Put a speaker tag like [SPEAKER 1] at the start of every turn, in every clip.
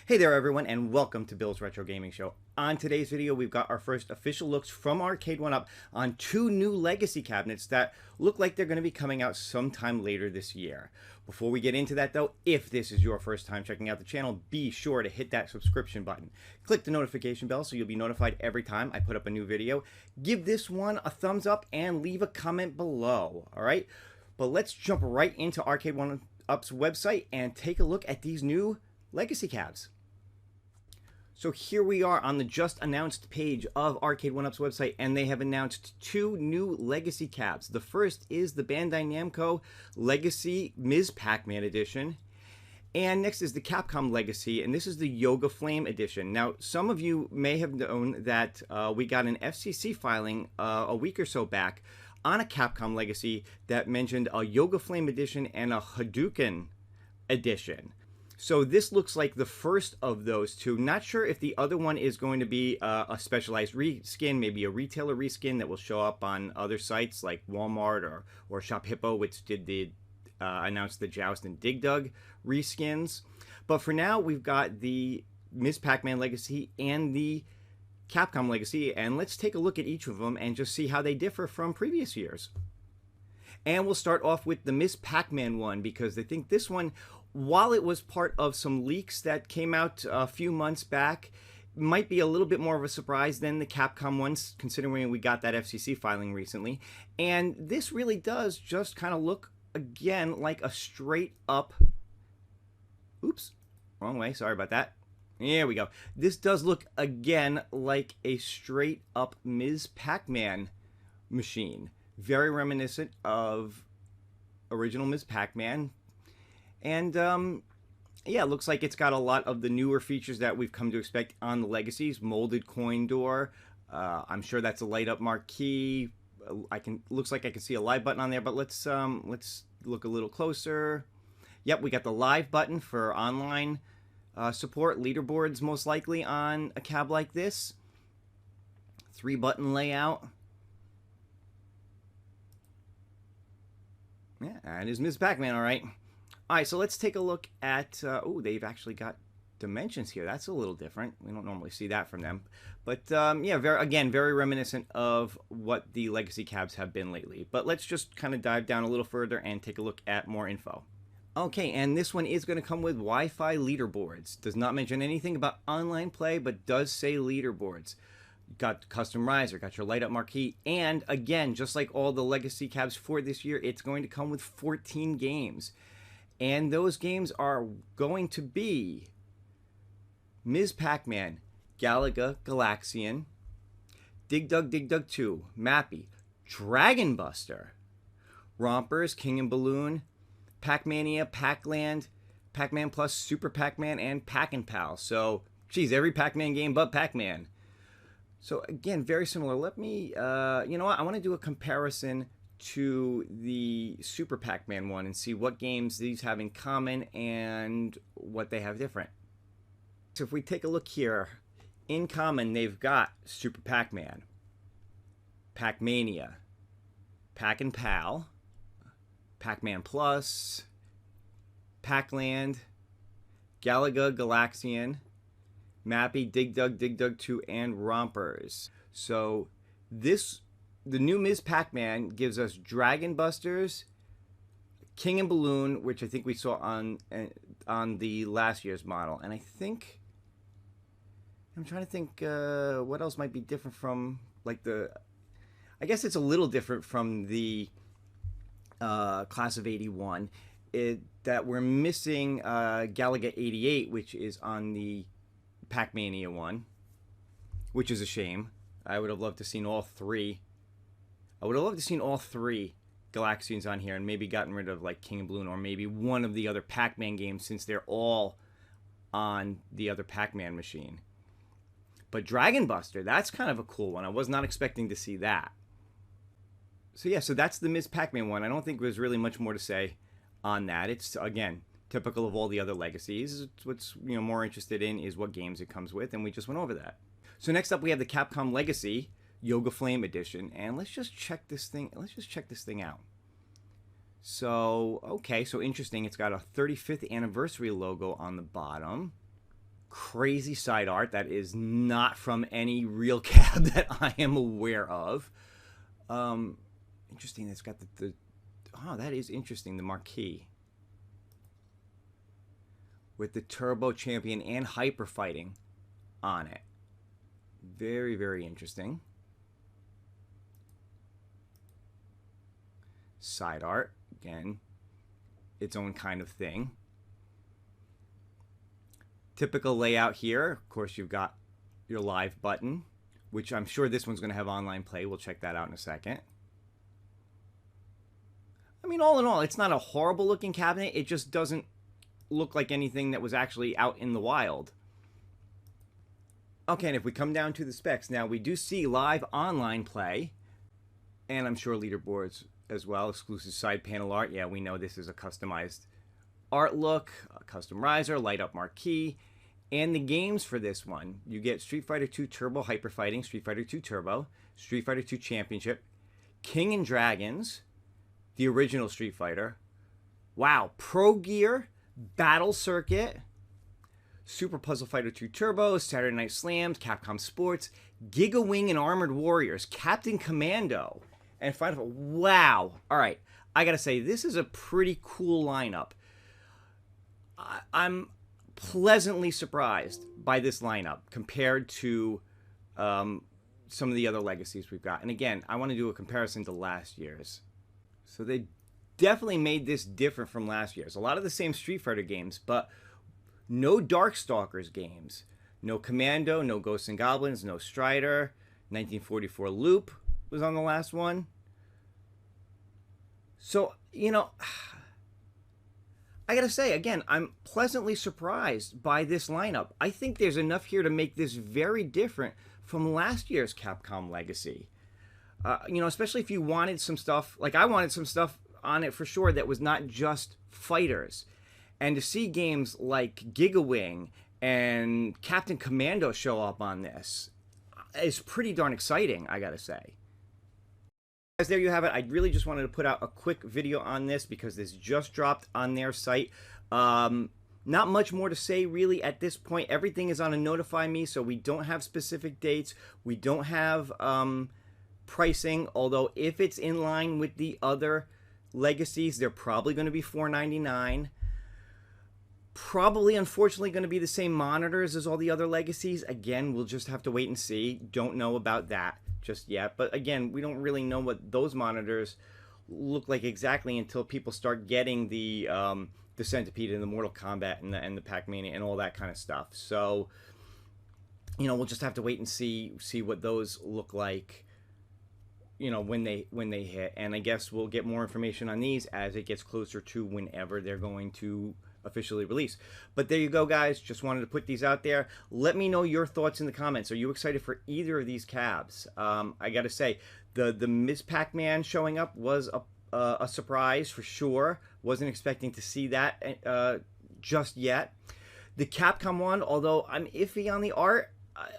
[SPEAKER 1] Hey there everyone and welcome to Bill's Retro Gaming Show. On today's video we've got our first official looks from Arcade1up on two new legacy cabinets that look like they're going to be coming out sometime later this year. Before we get into that though, if this is your first time checking out the channel, be sure to hit that subscription button. Click the notification bell so you'll be notified every time I put up a new video. Give this one a thumbs up and leave a comment below, alright? But let's jump right into Arcade1up's website and take a look at these new legacy cabs. So here we are on the just announced page of Arcade1up's website, and they have announced two new legacy cabs. The first is the Bandai Namco Legacy Ms. Pac-Man edition, and next is the Capcom Legacy, and this is the Yoga Flame edition. Now, some of you may have known that we got an FCC filing a week or so back on a Capcom Legacy that mentioned a Yoga Flame edition and a Hadouken edition. So this looks like the first of those two. Not sure if the other one is going to be a specialized reskin, maybe a retailer reskin that will show up on other sites like Walmart or Shop Hippo, which did the announce the Joust and Dig Dug reskins. But for now, we've got the Ms. Pac-Man Legacy and the Capcom Legacy, and let's take a look at each of them and just see how they differ from previous years. And we'll start off with the Ms. Pac-Man one, because I think this one, while it was part of some leaks that came out a few months back, might be a little bit more of a surprise than the Capcom ones, considering we got that FCC filing recently. And this really does just kind of look, again, like a straight up... Oops, wrong way, sorry about that. There we go. This does look, again, like a straight up Ms. Pac-Man machine. Very reminiscent of original Ms. Pac-Man. And, yeah, it looks like it's got a lot of the newer features that we've come to expect on the Legacies. Molded coin door. I'm sure that's a light-up marquee. Looks like I can see a live button on there, but let's look a little closer. Yep, we got the live button for online support. Leaderboards, most likely, on a cab like this. 3-button layout. Yeah, that is Ms. Pac-Man, all right. All right, so let's take a look at, oh, they've actually got dimensions here. That's a little different. We don't normally see that from them. But, yeah, very reminiscent of what the Legacy cabs have been lately. But let's just kind of dive down a little further and take a look at more info. Okay, and this one is going to come with Wi-Fi leaderboards. Does not mention anything about online play, but does say leaderboards. Got custom riser, got your light up marquee, and again, just like all the Legacy cabs for this year, it's going to come with 14 games. And those games are going to be Ms. Pac-Man, Galaga Galaxian, Dig Dug 2, Mappy, Dragon Buster, Rompers, King and Balloon, Pac-Mania, Pac-Land, Pac-Man Plus, Super Pac-Man, and Pac-and-Pal. So, geez, every Pac-Man game but Pac-Man. So, again, very similar. Let me, you know what, I want to do a comparison to the Super Pac-Man one and see what games these have in common and what they have different. So if we take a look here, in common they've got Super Pac-Man, Pac-Mania, Pac-and-Pal, Pac-Man Plus, Pac-Land, Galaga Galaxian, Mappy, Dig Dug 2, and Rompers. So the new Ms. Pac-Man gives us Dragon Busters, King and Balloon, which I think we saw on the last year's model. And I'm trying to think what else might be different from, like, I guess it's a little different from the class of 81. That we're missing Galaga 88, which is on the Pac-Mania one, which is a shame. I would have loved to seen all three. I would have loved to seen all three Galaxians on here and maybe gotten rid of like King and Balloon or maybe one of the other Pac-Man games, since they're all on the other Pac-Man machine. But Dragon Buster, that's kind of a cool one. I was not expecting to see that. So yeah, so that's the Ms. Pac-Man one. I don't think there's really much more to say on that. It's, again, typical of all the other Legacies. What's, you know, more interested in is what games it comes with, and we just went over that. So next up we have the Capcom Legacy Yoga Flame edition, and let's just check this thing out. So, okay, so interesting. It's got a 35th anniversary logo on the bottom. crazy side art that is not from any real cab that I am aware of. Interesting. It's got oh, that is interesting. The marquee with the Turbo Champion and Hyper Fighting on it. Very, very interesting. Side art, again, its own kind of thing. Typical layout here. Of course, you've got your live button, which I'm sure this one's going to have online play. We'll check that out in a second. I mean, all in all, it's not a horrible looking cabinet. It just doesn't look like anything that was actually out in the wild. Okay, and if we come down to the specs, now we do see live online play, and I'm sure leaderboards as well, exclusive side panel art. Yeah, we know this is a customized art look, a custom riser, light up marquee, and the games for this one. You get Street Fighter 2 Turbo Hyper Fighting, Street Fighter 2 Turbo, Street Fighter 2 Championship, King and Dragons, the original Street Fighter, wow, Pro Gear, Battle Circuit, Super Puzzle Fighter 2 Turbo, Saturday Night Slams, Capcom Sports, Giga Wing and Armored Warriors, Captain Commando, and Final. Wow. All right. I got to say, this is a pretty cool lineup. I'm pleasantly surprised by this lineup compared to some of the other legacies we've got. And again, I want to do a comparison to last year's. So they definitely made this different from last year's. A lot of the same Street Fighter games, but no Darkstalkers games. No Commando, no Ghosts and Goblins, no Strider. 1944 Loop was on the last one. So, you know, I gotta say, again, I'm pleasantly surprised by this lineup. I think there's enough here to make this very different from last year's Capcom Legacy. You know, especially if you wanted some stuff, like I wanted some stuff on it for sure that was not just fighters. And to see games like Giga Wing and Captain Commando show up on this is pretty darn exciting, I gotta say. Guys, there you have it. I really just wanted to put out a quick video on this because this just dropped on their site. Not much more to say really at this point. Everything is on a notify me, so we don't have specific dates. We don't have pricing, although if it's in line with the other legacies, they're probably going to be $4.99. Probably, unfortunately, going to be the same monitors as all the other legacies. Again, we'll just have to wait and see. Don't know about that just yet. But again, we don't really know what those monitors look like exactly until people start getting the Centipede and the Mortal Kombat and the Pac-Man and all that kind of stuff. So, you know, we'll just have to wait and see what those look like, you know, when they hit. And I guess we'll get more information on these as it gets closer to whenever they're going to officially release. But there you go, guys. Just wanted to put these out there. Let me know your thoughts in the comments. Are you excited for either of these cabs? I gotta say, the Ms. Pac-Man showing up was a surprise for sure. Wasn't expecting to see that just yet. The Capcom one, although I'm iffy on the art,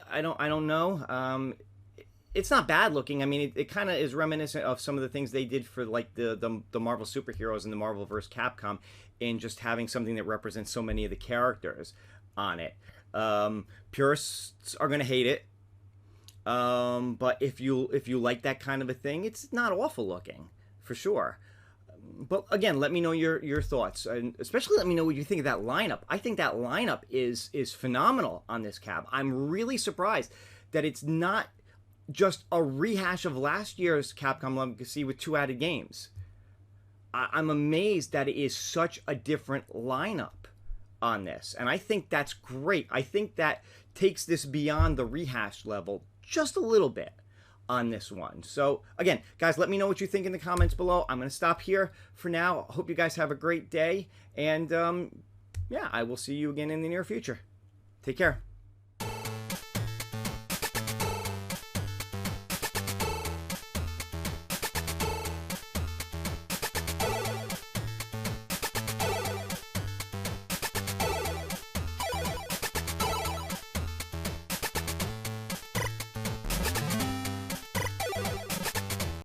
[SPEAKER 1] I don't know. It's not bad looking. I mean, it kind of is reminiscent of some of the things they did for like the Marvel superheroes and the Marvel vs. Capcom, in just having something that represents so many of the characters on it. Purists are gonna hate it, but if you like that kind of a thing, it's not awful looking for sure. But again, let me know your thoughts, and especially let me know what you think of that lineup. I think that lineup is phenomenal on this cab. I'm really surprised that it's not just a rehash of last year's Capcom Legacy with 2 added games. I'm amazed that it is such a different lineup on this, and I think that's great. I think that takes this beyond the rehash level just a little bit on this one. So again, guys, let me know what you think in the comments below. I'm going to stop here for now. Hope you guys have a great day, and yeah, I will see you again in the near future. Take care.